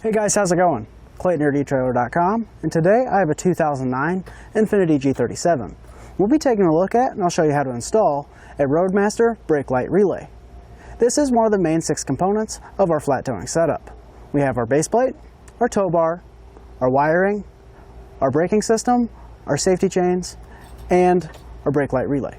Hey guys, how's it going? Clayton here at eTrailer.com, and today I have a 2009 Infiniti G37. We'll be taking a look at, and I'll show you how to install, a Roadmaster Brake-Lite Relay. This is one of the main 6 components of our flat towing setup. We have our base plate, our tow bar, our wiring, our braking system, our safety chains, and our Brake-Lite Relay.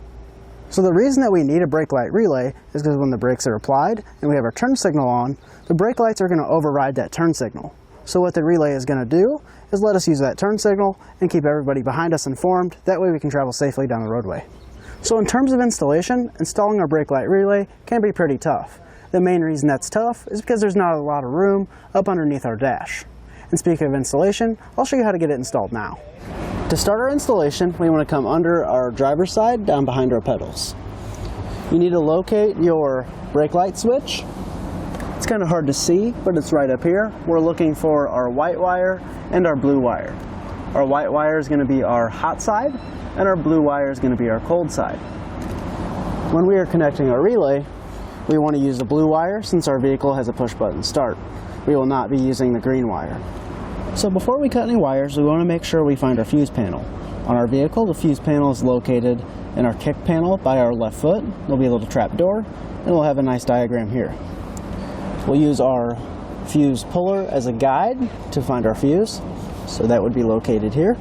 So the reason that we need a Brake-Lite Relay is because when the brakes are applied and we have our turn signal on, the brake lights are going to override that turn signal. So what the relay is going to do is let us use that turn signal and keep everybody behind us informed. That way we can travel safely down the roadway. So in terms of installation, installing our Brake-Lite Relay can be pretty tough. The main reason that's tough is because there's not a lot of room up underneath our dash. And speaking of installation, I'll show you how to get it installed now. To start our installation, we want to come under our driver's side, down behind our pedals. You need to locate your brake light switch. It's kind of hard to see, but it's right up here. We're looking for our white wire and our blue wire. Our white wire is going to be our hot side, and our blue wire is going to be our cold side. When we are connecting our relay, we want to use the blue wire since our vehicle has a push button start. We will not be using the green wire. So before we cut any wires, we want to make sure we find our fuse panel. On our vehicle, the fuse panel is located in our kick panel by our left foot. There'll be a little trap door, and we'll have a nice diagram here. We'll use our fuse puller as a guide to find our fuse. So that would be located here.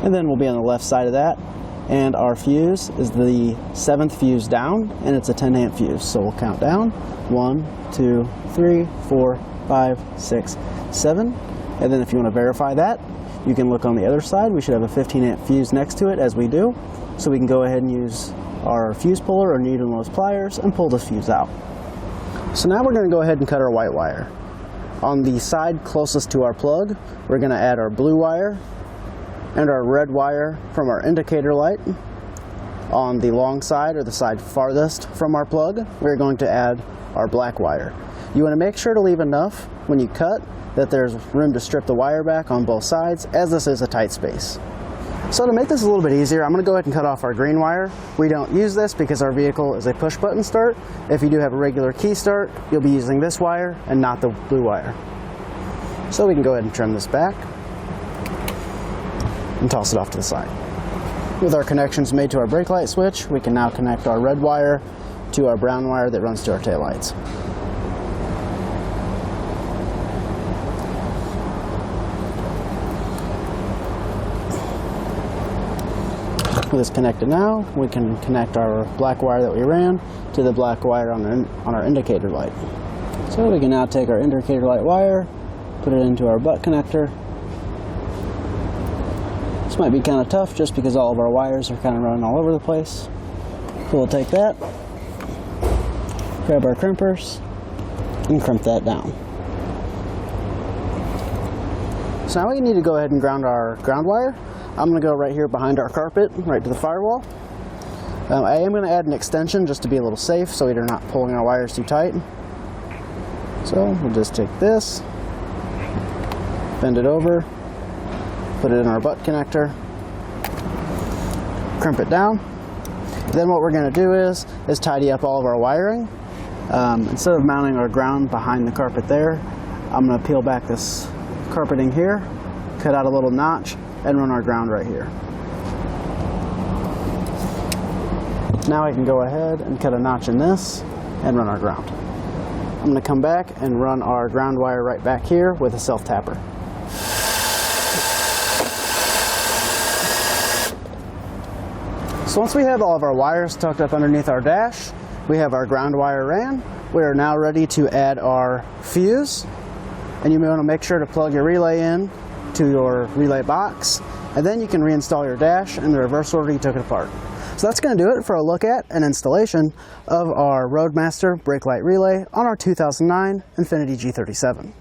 And then we'll be on the left side of that. And our fuse is the 7th fuse down, and it's a 10 amp fuse. So we'll count down. 1, 2, 3, 4, 5, 6, 7. And then if you want to verify that, you can look on the other side. We should have a 15 amp fuse next to it, as we do. So we can go ahead and use our fuse puller or needle nose pliers and pull this fuse out. So now we're going to go ahead and cut our white wire. On the side closest to our plug, we're going to add our blue wire and our red wire from our indicator light. On the long side, or the side farthest from our plug, we're going to add our black wire. You want to make sure to leave enough when you cut that there's room to strip the wire back on both sides, as this is a tight space. So to make this a little bit easier, I'm going to go ahead and cut off our green wire. We don't use this because our vehicle is a push button start. If you do have a regular key start, you'll be using this wire and not the blue wire. So we can go ahead and trim this back and toss it off to the side. With our connections made to our brake light switch, we can now connect our red wire to our brown wire that runs to our taillights. With this connected now, we can connect our black wire that we ran to the black wire on our indicator light. So we can now take our indicator light wire, put it into our butt connector. This might be kind of tough just because all of our wires are kind of running all over the place. So we'll take that, grab our crimpers, and crimp that down. So now we need to go ahead and ground our ground wire. I'm going to go right here behind our carpet, right to the firewall. I am going to add an extension just to be a little safe so we're not pulling our wires too tight. So we'll just take this, bend it over, put it in our butt connector, crimp it down. Then what we're going to do is tidy up all of our wiring. Instead of mounting our ground behind the carpet there, I'm going to peel back this carpeting here, cut out a little notch, and run our ground right here. Now I can go ahead and cut a notch in this and run our ground. I'm going to come back and run our ground wire right back here with a self-tapper. So once we have all of our wires tucked up underneath our dash, we have our ground wire ran. We are now ready to add our fuse. And you may want to make sure to plug your relay in to your relay box, and then you can reinstall your dash in the reverse order you took it apart. So that's going to do it for a look at and installation of our Roadmaster Brake-Lite Relay on our 2009 Infiniti G37.